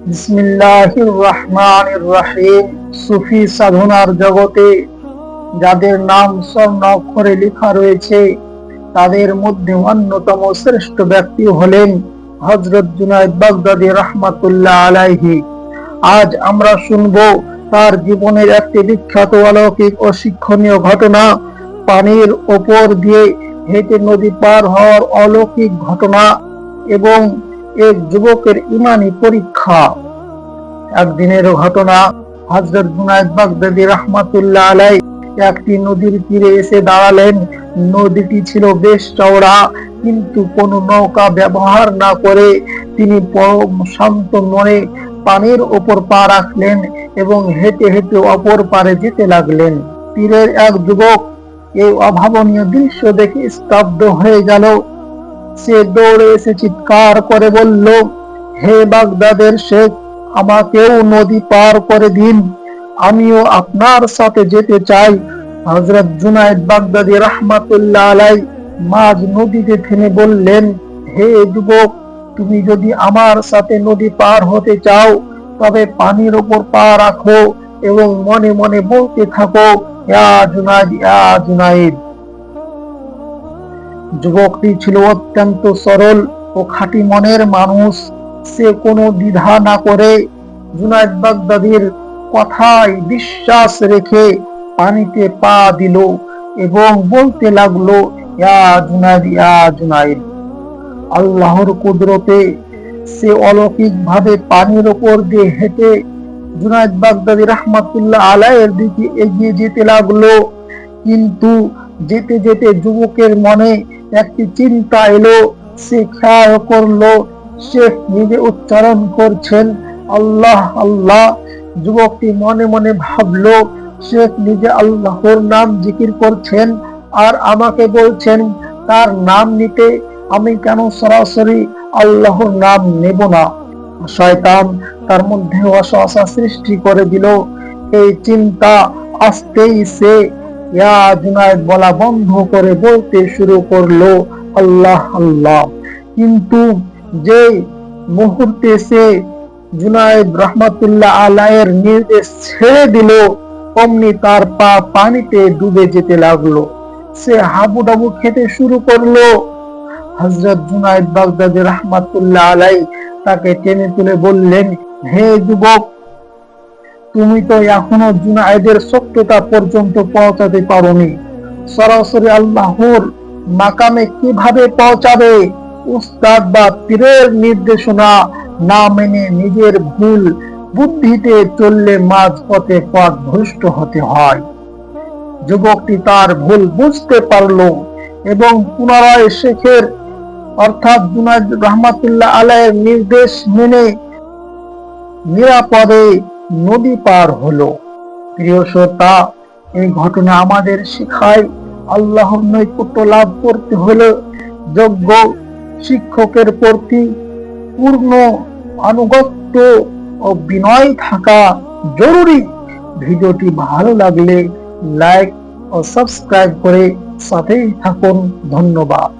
বিসমিল্লাহির রহমানির রহিম। সুফি সাধনার জগতে যাদের নাম স্বর্ণ অক্ষরে লেখা রয়েছে তাদের মধ্যে অন্যতম শ্রেষ্ঠ ব্যক্তি হলেন হযরত জুনায়েদ বাগদাদী রাহমাতুল্লাহ আলাইহি। আজ আমরা শুনব তার জীবনের একটি বিখ্যাত অলৌকিক ও শিক্ষণীয় ঘটনা, পানির ওপর দিয়ে হেঁটে নদী পার হওয়ার অলৌকিক ঘটনা এবং এক যুবকের ইমানি পরীক্ষা। একদিনের ঘটনা, হযরত জুনায়েদ বাগদাদী রাহমাতুল্লাহ আলাইহি একটি নদীর তীরে এসে দাঁড়ালেন। নদীটি ছিল বেশ চওড়া, কিন্তু কোনো নৌকা ব্যবহার না করে তিনি পরম শান্ত মনে পানির ওপর পা রাখলেন এবং হেঁটে হেঁটে অপর পারে যেতে লাগলেন। তীরের এক যুবক এই অভাবনীয় দৃশ্য দেখে স্তব্ধ হয়ে গেল। সে দৌড়ে এসে চিৎকার করে বলল, হে বাগদাদের শেখ, আমাকেও নদী পার করে দিন, আমিও আপনার সাথে যেতে চাই। হযরত জুনায়েদ বাগদাদী রাহমাতুল্লাহ আলাইহি মাঝ নদীতে থেমে বললেন, হে যুবক, তুমি যদি আমার সাথে নদী পার হতে চাও তবে পানির ওপর পা রাখো এবং মনে মনে বলতে থাকো, ইয়া জুনায়েদ, ইয়া জুনায়েদ। যুবকটি ছিল অত্যন্ত সরল ও খাঁটি মনের মানুষ। সে কোনো দ্বিধা না করে জুনায়েদ বাগদাদীর কথায় বিশ্বাস রেখে পানিতে পা দিল এবং বলতে লাগলো, ইয়া জুনায়েদ, ইয়া জুনায়েদ। আল্লাহর কুদরতে সে অলৌকিক ভাবে পানির ওপর দিয়ে হেঁটে জুনায়েদ বাগদাদী রাহমাতুল্লাহ আলাইহির দিকে এগিয়ে যেতে লাগলো। কিন্তু যেতে যেতে যুবকের মনে একটি চিন্তা এলো। সে খেয়াল করলো শেখ নিজে উচ্চারণ করছেন আল্লাহ আল্লাহ। যুবকটি মনে মনে ভাবলো, শেখ নিজে আল্লাহর নাম জিকির করছেন আর আমাকে বলছেন তার নাম নিতে, আমি কেন সরাসরি আল্লাহর নাম নেব না? শয়তান তার মধ্যে ওয়াসওয়াসা সৃষ্টি করে দিল। এই চিন্তা আসতেই সে ইয়া জুনায়েদ বলা বন্ধ করে বলতে শুরু করলো আল্লাহ আল্লাহ। কিন্তু যে মুহূর্তে সে জুনায়েদ রাহমাতুল্লাহ আলাইহির নির্দেশ ছেড়ে দিল, অমনি তার পা পানিতে ডুবে যেতে লাগলো। সে হাবুডাবু খেতে শুরু করলো। হযরত জুনায়েদ বাগদাদী রাহমাতুল্লাহ আলাইহি তাকে টেনে তুলে বললেন, হে যুবক, তুমি তো এখনো জুনায়েদের সত্যতা পর্যন্ত পৌঁছাতে পারোনি। সরাসরি আল্লাহর মাকামে কিভাবে পৌঁছাবে? উস্তাদ বা পীরের নির্দেশনা না মেনে নিজের ভুল বুদ্ধিতে চললে মাঝপথে পথভ্রষ্ট হতে হয়। যুবকটি তার ভুল বুঝতে পারল এবং পুনরায় শেখের অর্থাৎ জুনায়েদ রাহমাতুল্লাহ আলাইহির নির্দেশ মেনে নিরাপদে নদী পার হলো। প্রিয় শ্রোতা, এই ঘটনা আমাদের শেখায় আল্লাহর নৈকট্য লাভ করতে হলে যোগ্য শিক্ষকের প্রতি পূর্ণ আনুগত্য ও বিনয় থাকা জরুরি। ভিডিওটি ভালো লাগলে লাইক ও সাবস্ক্রাইব করে সাথেই থাকুন। ধন্যবাদ।